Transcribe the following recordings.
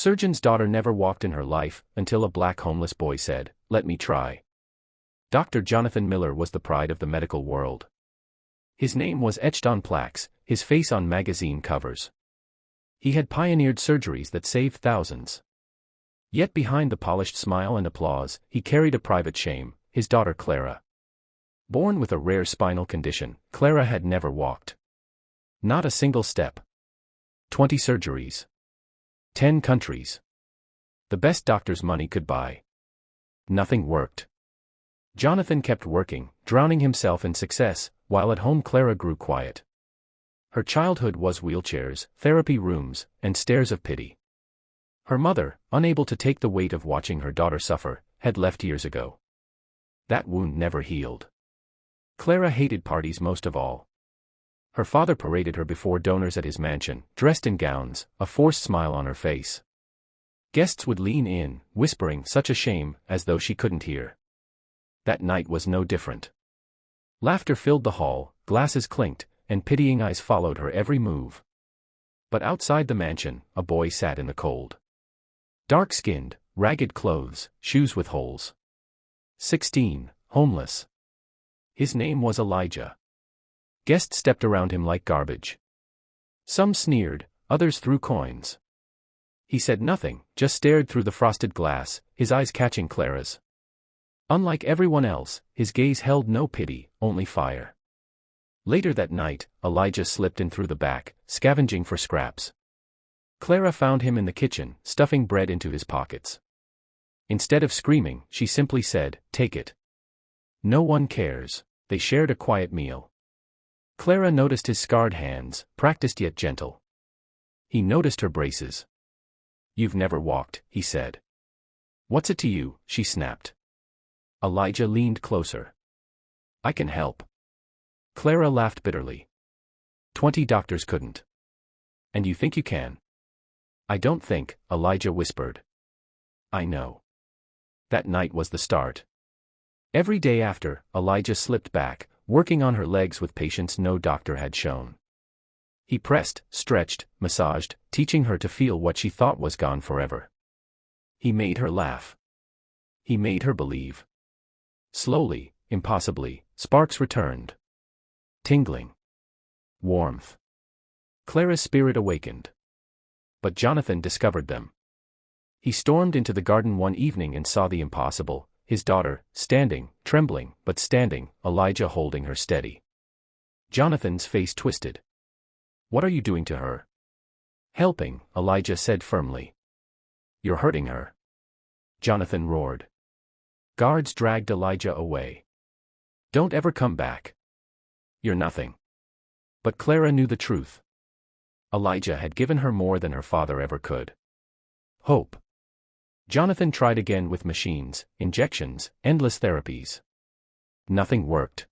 surgeon's daughter never walked in her life until a black homeless boy said, "Let me try." Dr. Jonathan Miller was the pride of the medical world. His name was etched on plaques, his face on magazine covers. He had pioneered surgeries that saved thousands. Yet behind the polished smile and applause, he carried a private shame, his daughter Clara. Born with a rare spinal condition, Clara had never walked. Not a single step. 20 surgeries. 10 countries. The best doctor's money could buy. Nothing worked. Jonathan kept working, drowning himself in success, while at home Clara grew quiet. Her childhood was wheelchairs, therapy rooms, and stares of pity. Her mother, unable to take the weight of watching her daughter suffer, had left years ago. That wound never healed. Clara hated parties most of all. Her father paraded her before donors at his mansion, dressed in gowns, a forced smile on her face. Guests would lean in, whispering such a shame, as though she couldn't hear. That night was no different. Laughter filled the hall, glasses clinked, and pitying eyes followed her every move. But outside the mansion, a boy sat in the cold. Dark-skinned, ragged clothes, shoes with holes. 16, homeless. His name was Elijah. Guests stepped around him like garbage. Some sneered, others threw coins. He said nothing, just stared through the frosted glass, his eyes catching Clara's. Unlike everyone else, his gaze held no pity, only fire. Later that night, Elijah slipped in through the back, scavenging for scraps. Clara found him in the kitchen, stuffing bread into his pockets. Instead of screaming, she simply said, "Take it." No one cares. They shared a quiet meal. Clara noticed his scarred hands, practiced yet gentle. He noticed her braces. "You've never walked," he said. "What's it to you?" she snapped. Elijah leaned closer. "I can help." Clara laughed bitterly. 20 doctors couldn't. "And you think you can?" "I don't think," Elijah whispered. "I know." That night was the start. Every day after, Elijah slipped back, working on her legs with patience no doctor had shown. He pressed, stretched, massaged, teaching her to feel what she thought was gone forever. He made her laugh. He made her believe. Slowly, impossibly, sparks returned. Tingling. Warmth. Clara's spirit awakened. But Jonathan discovered them. He stormed into the garden one evening and saw the impossible, his daughter, standing, trembling, but standing, Elijah holding her steady. Jonathan's face twisted. "What are you doing to her?" "Helping," Elijah said firmly. "You're hurting her." Jonathan roared. Guards dragged Elijah away. "Don't ever come back. You're nothing." But Clara knew the truth. Elijah had given her more than her father ever could. Hope. Jonathan tried again with machines, injections, endless therapies. Nothing worked.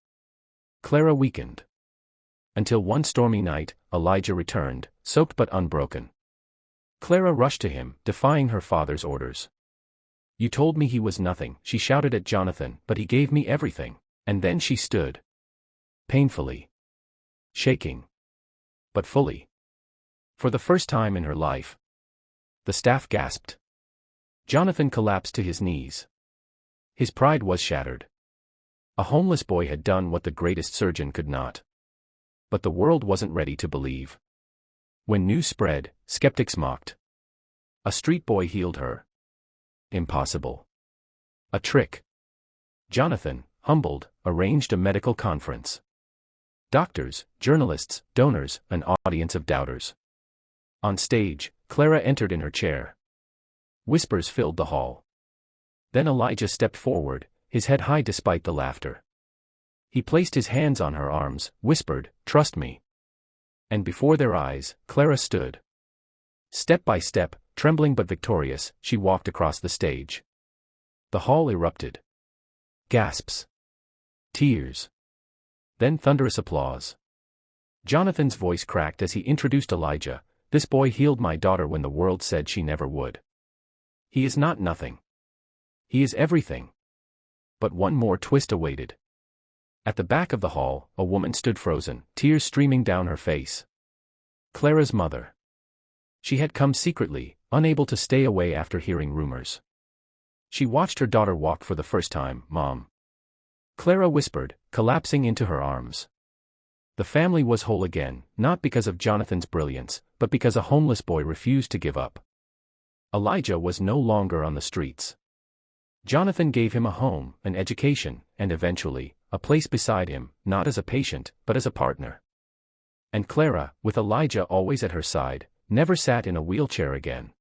Clara weakened. Until one stormy night, Elijah returned, soaked but unbroken. Clara rushed to him, defying her father's orders. "You told me he was nothing," she shouted at Jonathan, "but he gave me everything." And then she stood. Painfully. Shaking. But fully. For the first time in her life. The staff gasped. Jonathan collapsed to his knees. His pride was shattered. A homeless boy had done what the greatest surgeon could not. But the world wasn't ready to believe. When news spread, skeptics mocked. A street boy healed her. Impossible. A trick. Jonathan, humbled, arranged a medical conference. Doctors, journalists, donors, an audience of doubters. On stage, Clara entered in her chair. Whispers filled the hall. Then Elijah stepped forward, his head high despite the laughter. He placed his hands on her arms, whispered, "Trust me." And before their eyes, Clara stood. Step by step, trembling but victorious, she walked across the stage. The hall erupted. Gasps. Tears. Then thunderous applause. Jonathan's voice cracked as he introduced Elijah. "This boy healed my daughter when the world said she never would. He is not nothing. He is everything." But one more twist awaited. At the back of the hall, a woman stood frozen, tears streaming down her face. Clara's mother. She had come secretly, unable to stay away after hearing rumors. She watched her daughter walk for the first time. "Mom," Clara whispered, collapsing into her arms. The family was whole again, not because of Jonathan's brilliance, but because a homeless boy refused to give up. Elijah was no longer on the streets. Jonathan gave him a home, an education, and eventually, a place beside him, not as a patient, but as a partner. And Clara, with Elijah always at her side, never sat in a wheelchair again.